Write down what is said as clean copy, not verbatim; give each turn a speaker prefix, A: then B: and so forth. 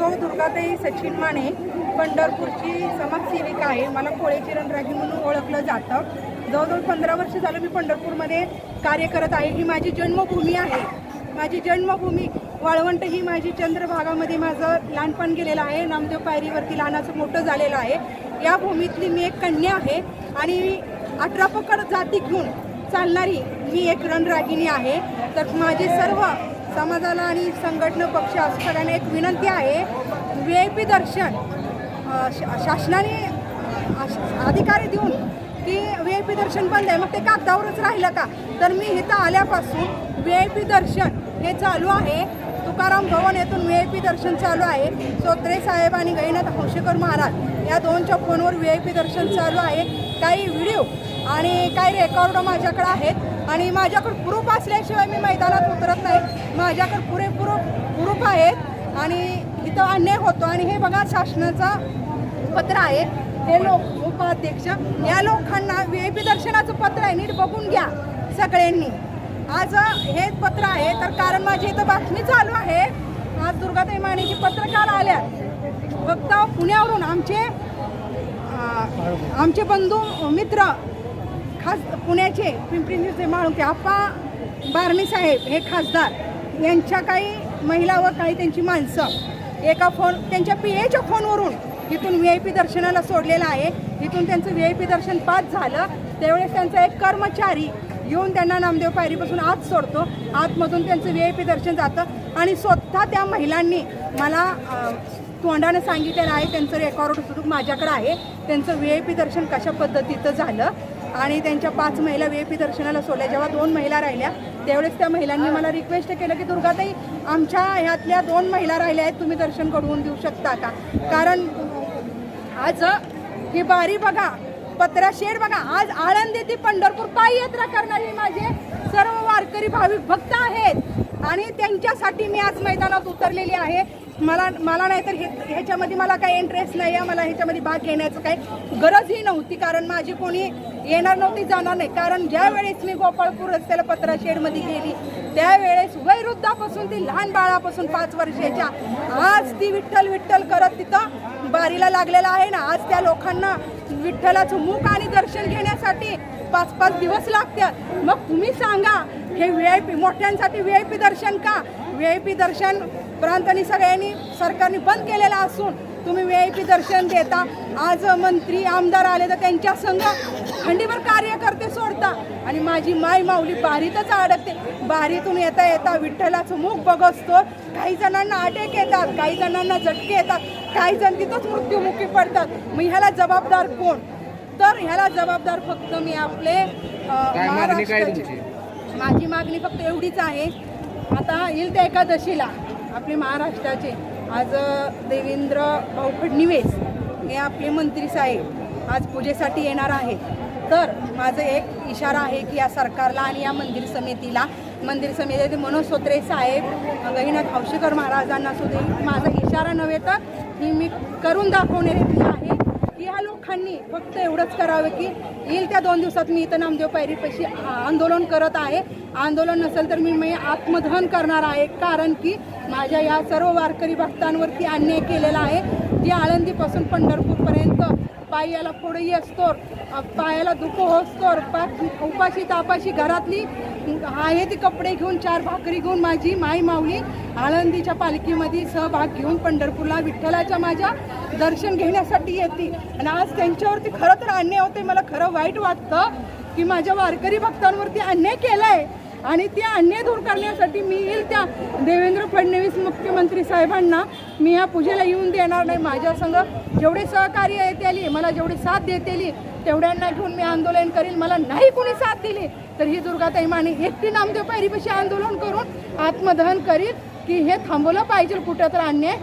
A: सौ दुर्गाताई सचिन माने पंढरपूरची समाजसेविका आहे। मला कोळेची रणरागी म्हणून ओळखलं जातं। जवळजवळ 15 वर्ष झालं मी पंढरपूरमध्ये कार्य करत आहे। ही माझी जन्मभूमी आहे। माझी जन्मभूमी वाळवंट ही माझी चंद्रभागामध्ये माझं लहानपण गेलेलं आहे। नामदेव पायरीवरती लहानाचं मोठं झालेलं आहे। या भूमीतली मी एक कन्या आहे आणि 18 पकड जाती घेऊन चालणारी मी एक रणरागिणी आहे। तर माझे सर्व समाजाला आणि संघटना पक्ष असं सगळ्यांना एक विनंती आहे, VIP दर्शन शासनाने अधिकारी देऊन की VIP दर्शन बंद आहे, मग ते कागदावरच राहिलं का? तर मी इथं आल्यापासून VIP दर्शन हे चालू आहे। तुकाराम भवन येथून VIP दर्शन चालू आहे। सोत्रे साहेब आणि गहिनाथ हौशेकर महाराज या दोनच्या फोनवर VIP दर्शन चालू आहे। काही व्हिडिओ आणि काही रेकॉर्ड माझ्याकडे आहेत आणि माझ्याकडे प्रूफ असल्याशिवाय मी मैदानात उतरत नाही। माझ्याकडे पुरेपूर प्रूफ आहेत आणि इथं अन्याय होतो। आणि हे बघा शासनाचं पत्र आहे, हे लोक उपाध्यक्ष या लोकांना VIP दर्शनाचं पत्र आहे, नीट बघून घ्या सगळ्यांनी। आज हे पत्र आहे तर कारण माझी इथं बातमी चालू आहे। आज दुर्गाताई मानेची पत्रकार आल्या, फक्त पुण्यावरून आमचे बंधू मित्र खास पुण्याचे पिंपरी चिंचवड माळुंके आप्पा बारणे साहेब हे खासदार यांच्या काही महिला व काही त्यांची माणसं एका त्यांच्या PAच्या फोनवरून इथून VIP दर्शनाला सोडलेलं आहे। इथून त्यांचं VIP दर्शन पास झालं त्यावेळेस त्यांचा एक कर्मचारी येऊन त्यांना नामदेव पायरीपासून आत सोडतो। आतमधून त्यांचं VIP दर्शन जातं आणि स्वतः त्या महिलांनी मला तोंडानं सांगितलेलं आहे, त्यांचं रेकॉर्ड सुद्धा माझ्याकडे आहे, त्यांचं VIP दर्शन कशा पद्धतीचं झालं। आणि त्यांच्या 5 महिला VIP दर्शनाला सोडल्या। जेव्हा 2 महिला राहिल्या त्यावेळेस त्या महिलांनी मला रिक्वेस्ट केलं की दुर्गाताई आमच्या ह्यातल्या 2 महिला राहिल्या आहेत, तुम्ही दर्शन घडवून देऊ शकता का? कारण आज ही बारी बघा, पत्रा शेड बघा, आज आळंदी ते पंढरपूर पायी यात्रा करणारे माझे सर्व वारकरी भाविक भक्त आहेत आणि त्यांच्यासाठी मी आज मैदानात उतरलेली आहे। मला नाही तर ह्याच्यामध्ये मला काही इंटरेस्ट नाही आहे, मला ह्याच्यामध्ये भाग घेण्याचं काही गरजही नव्हती, कारण माझी कोणी येणार नव्हती जाणार नाही। कारण ज्या वेळेस मी गोपाळपूर रस्त्याला पत्रा शेडमध्ये गेली त्यावेळेस वयवृद्धापासून ती लहान बाळापासून 5 वर्षाच्या आज ती विठ्ठल विठ्ठल करत तिथं बारीला लागलेला आहे ना। आज त्या लोकांना विठ्ठलाचं मुख आणि दर्शन घेण्यासाठी 5-5 दिवस लागतात। मग तुम्ही सांगा हे VIP मोठ्यांसाठी VIP दर्शन का? VIP दर्शन प्रांतांनी सगळ्यांनी सरकारने बंद केलेलं असून तुम्ही VIP दर्शन देता। आज मंत्री आमदार आले तर त्यांच्या संघ खंडीवर कार्यकर्ते सोडता आणि माझी माय माऊली बारीतच अडकते। बारीतून येता येता विठ्ठलाचं मुख बघतो, काही जणांना अटॅक येतात, काही जणांना झटके येतात, काही जण तिथंच मृत्युमुखी पडतात। मग ह्याला जबाबदार कोण? तर ह्याला जबाबदार फक्त मी आपले महाराष्ट्राचे। माझी मागणी फक्त एवढीच आहे, आता येईल त्या एकादशीला आपले महाराष्ट्राचे आज देवेंद्र भाऊ फडणवीस हे आपले मंत्री साहेब आज पूजेसाठी येणार आहेत। तर माझं एक इशारा आहे की या सरकारला आणि या मंदिर समितीला मनोज सोत्रे साहेब गहिनाथ हौशेकर महाराजांना सुद्धा माझा इशारा नव्हे तर ही मी करून दाखवणारी आहे की ह्या लोकांनी फक्त एवढंच करावं की येईल त्या 2 दिवसात मी इथं नामदेव पायरीपाशी आंदोलन करत आहे। आंदोलन नसेल तर मी आत्मदहन करणार आहे, कारण की माझ्या या सर्व वारकरी भक्तांवरती अन्याय केलेला आहे। जी आळंदीपासून पंढरपूरपर्यंत पायाला फोडही असतो, पायाला दुखो असतो, उपाशी तापाशी घरातली आहे ती कपडे घेऊन 4 भाकरी घेऊन माझी माय माऊली आळंदीच्या पालखीमध्ये सहभाग घेऊन पंढरपूरला विठ्ठलाच्या माझ्या दर्शन घेण्यासाठी येते। आणि आज त्यांच्यावरती खरं तर अन्याय होते। मला खरं वाईट वाटतं की माझ्या वारकरी भक्तांवरती अन्याय केला आहे आणि ते अन्याय दूर करण्यासाठी मी येईल त्या देवेंद्र फडणवीस मुख्यमंत्री साहेबांना मी या पूजेला येऊन देणार नाही। माझ्या संग जेवढे सहकार्य येते मला जेवढी साथ देतेली तेवढ्यांना घेऊन मी आंदोलन करील। मला नाही कोणी साथ दिली तर ही दुर्गाताई माने एकटी नामदेव पायरीपाशी आंदोलन करून आत्मदहन करील की हे थांबवलं पाहिजे कुठं तर अन्याय